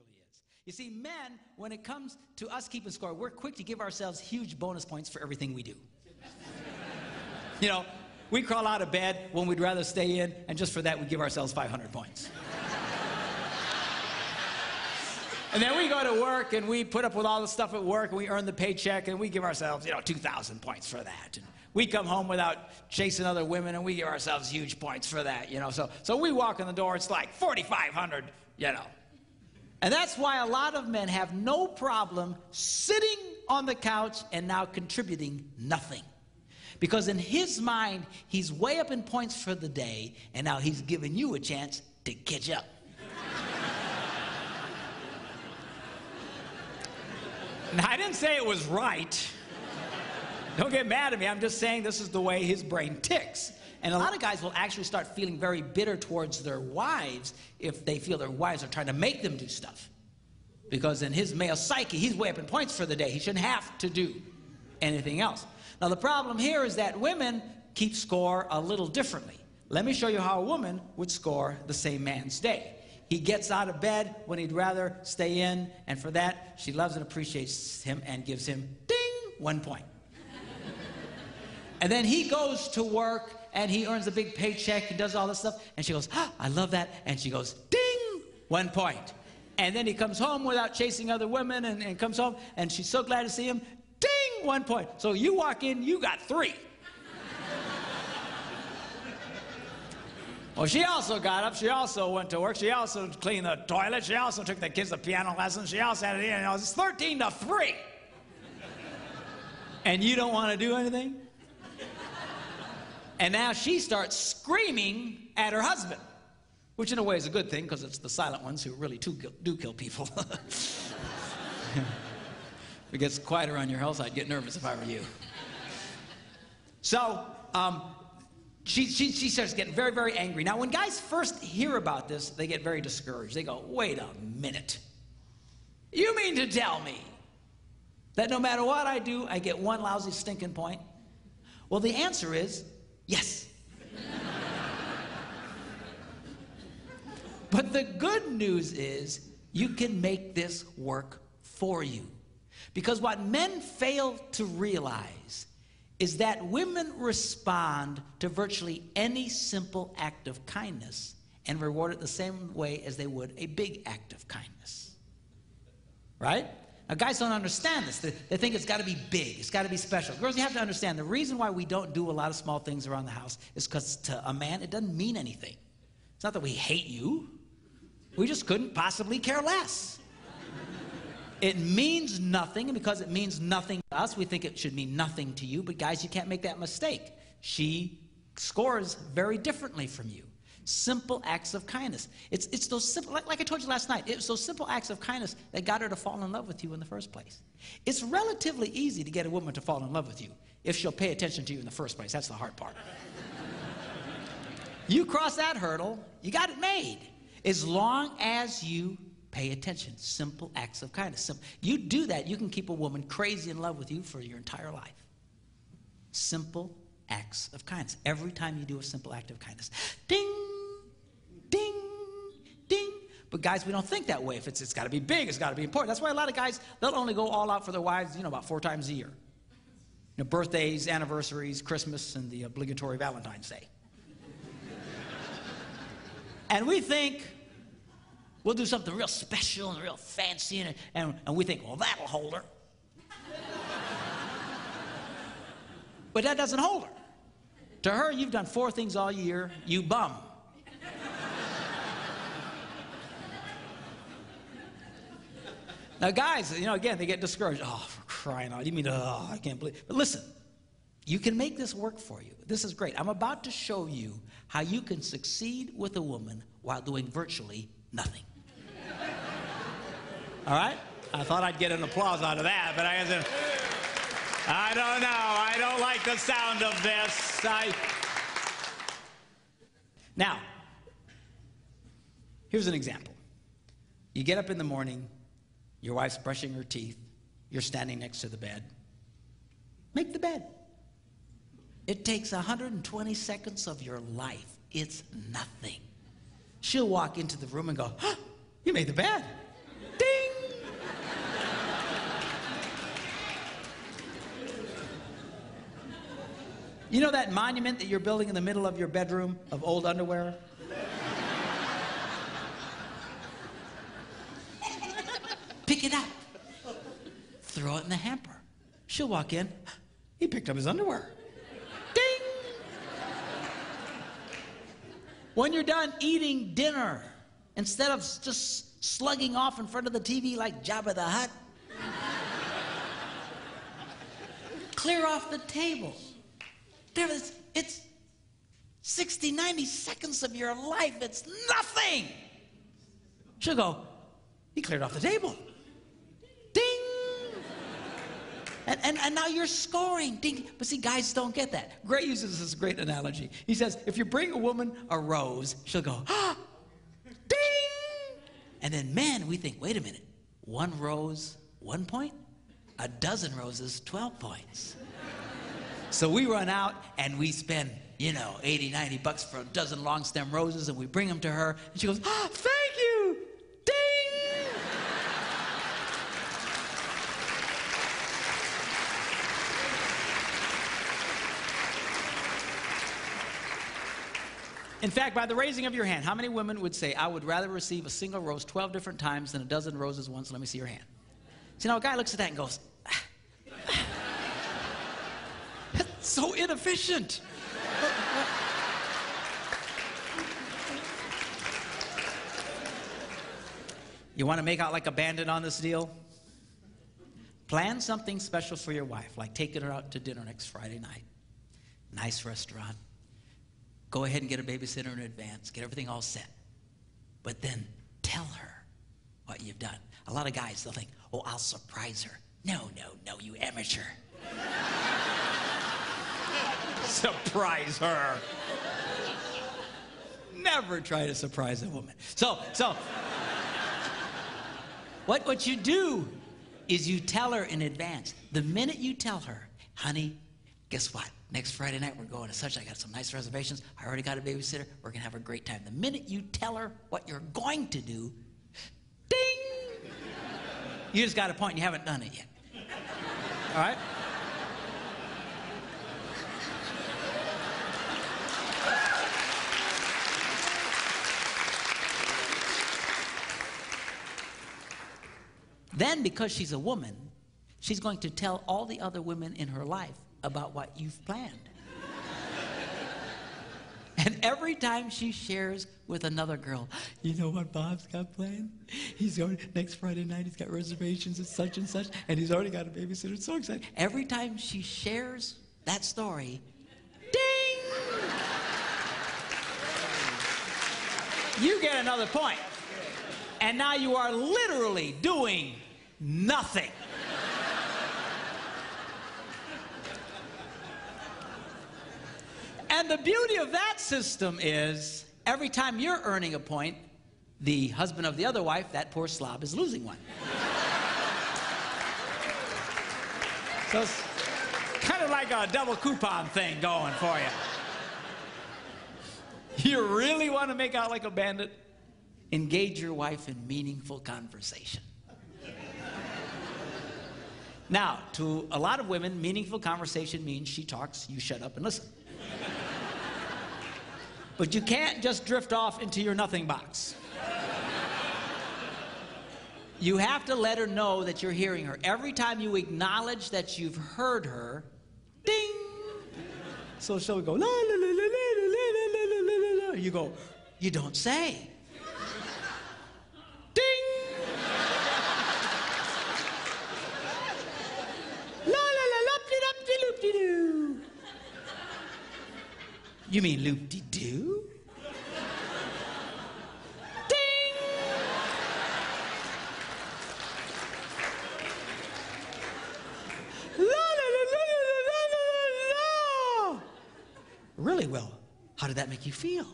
truly is. You see, men, when it comes to us keeping score, we're quick to give ourselves huge bonus points for everything we do. You know, we crawl out of bed when we'd rather stay in, and just for that, we give ourselves 500 points. And then we go to work, and we put up with all the stuff at work, and we earn the paycheck, and we give ourselves, 2,000 points for that. And we come home without chasing other women, and we give ourselves huge points for that, So we walk in the door, it's like 4,500, And that's why a lot of men have no problem sitting on the couch and now contributing nothing. Because in his mind, he's way up in points for the day, and now he's giving you a chance to catch up. Now, I didn't say it was right. Don't get mad at me. I'm just saying this is the way his brain ticks. And a lot of guys will actually start feeling very bitter towards their wives if they feel their wives are trying to make them do stuff. Because in his male psyche, he's way up in points for the day. He shouldn't have to do anything else. Now, the problem here is that women keep score a little differently. Let me show you how a woman would score the same man's day. He gets out of bed when he'd rather stay in, and for that, she loves and appreciates him and gives him, ding, 1 point. And then he goes to work, and he earns a big paycheck and does all this stuff, and she goes, I love that, and she goes, ding, 1 point. And then he comes home without chasing other women, and comes home, and she's so glad to see him, ding, 1 point. So you walk in, you got 3. Well, she also got up, she also went to work, she also cleaned the toilet, she also took the kids to piano lessons, she also had it in, it's 13-3. And you don't want to do anything? And now she starts screaming at her husband, which in a way is a good thing, because it's the silent ones who really do kill people. If it gets quiet around your house, I'd get nervous if I were you. So, she starts getting very, very angry. Now, when guys first hear about this, they get very discouraged. They go, wait a minute. You mean to tell me that no matter what I do, I get 1 lousy stinking point? Well, the answer is yes. But the good news is you can make this work for you. Because what men fail to realize is that women respond to virtually any simple act of kindness and reward it the same way as they would a big act of kindness. Right? Now, guys don't understand this. They think it's got to be big. It's got to be special. Girls, you have to understand, the reason why we don't do a lot of small things around the house is because to a man, it doesn't mean anything. It's not that we hate you. We just couldn't possibly care less. It means nothing, and because it means nothing to us, we think it should mean nothing to you. But guys, you can't make that mistake. She scores very differently from you. Simple acts of kindness. It's those simple, like I told you last night, it's those simple acts of kindness that got her to fall in love with you in the first place. It's relatively easy to get a woman to fall in love with you if she'll pay attention to you in the first place. That's the hard part. You cross that hurdle, you got it made. As long as you pay attention. Simple acts of kindness. You do that, you can keep a woman crazy in love with you for your entire life. Simple acts of kindness. Every time you do a simple act of kindness. Ding, ding, ding. But guys, we don't think that way. If it's got to be big, it's got to be important. That's why a lot of guys, they'll only go all out for their wives, about 4 times a year. Birthdays, anniversaries, Christmas, and the obligatory Valentine's Day. And we think we'll do something real special and real fancy, and we think, well, that'll hold her. But that doesn't hold her. To her, you've done 4 things all year, you bum. Now, guys, again, they get discouraged. Oh, for crying out. You mean, I can't believe. But listen, you can make this work for you. This is great. I'm about to show you how you can succeed with a woman while doing virtually nothing. All right? I thought I'd get an applause out of that, but I don't know. I don't like the sound of this. Now, here's an example. You get up in the morning, your wife's brushing her teeth, you're standing next to the bed. Make the bed. It takes 120 seconds of your life. It's nothing. She'll walk into the room and go, you made the bed. You know that monument that you're building in the middle of your bedroom of old underwear? Pick it up. Throw it in the hamper. She'll walk in. He picked up his underwear. Ding! When you're done eating dinner, instead of just slugging off in front of the TV like Jabba the Hutt, clear off the table. It's 60, 90 seconds of your life. It's nothing. She'll go, he cleared off the table. Ding! And now you're scoring. Ding. But see, guys don't get that. Gray uses this great analogy. He says, if you bring a woman a rose, she'll go, ah, ding! And then men, we think, wait a minute, 1 rose, 1 point? A dozen roses, 12 points. So we run out and we spend, you know, 80, 90 bucks for a dozen long stem roses, and we bring them to her, and she goes, ah, thank you! Ding! In fact, by the raising of your hand, how many women would say, I would rather receive a single rose 12 different times than a dozen roses once? Let me see your hand. See, now a guy looks at that and goes, that's so inefficient. You want to make out like a bandit on this deal? Plan something special for your wife, like taking her out to dinner next Friday night. Nice restaurant. Go ahead and get a babysitter in advance. Get everything all set. But then tell her what you've done. A lot of guys, they'll think, oh, I'll surprise her. No, you amateur. Surprise her. Never try to surprise a woman. So what you do is you tell her in advance. The minute you tell her, honey, guess what? Next Friday night we're going to such. I got some nice reservations. I already got a babysitter. We're going to have a great time. The minute you tell her what you're going to do, ding! You just got a point. You haven't done it yet. All right? Then, because she's a woman, she's going to tell all the other women in her life about what you've planned. And every time she shares with another girl, you know what Bob's got planned? He's going next Friday night, he's got reservations at such and such, and he's already got a babysitter. It's so exciting. Every time she shares that story, ding! You get another point. And now you are literally doing nothing. And the beauty of that system is every time you're earning a point, the husband of the other wife, that poor slob, is losing one. So it's kind of like a double coupon thing going for you. You really want to make out like a bandit? Engage your wife in meaningful conversation. Now, to a lot of women, meaningful conversation means she talks, you shut up and listen. But you can't just drift off into your nothing box. You have to let her know that you're hearing her. Every time you acknowledge that you've heard her, ding! So she'll go, la la la la la la la la la. You go, you don't say. Ding! La la la loop-de-doop-de-loop-de-doo. You mean loop-de-doo? Ding! La la la la la la la la. Really well. How did that make you feel?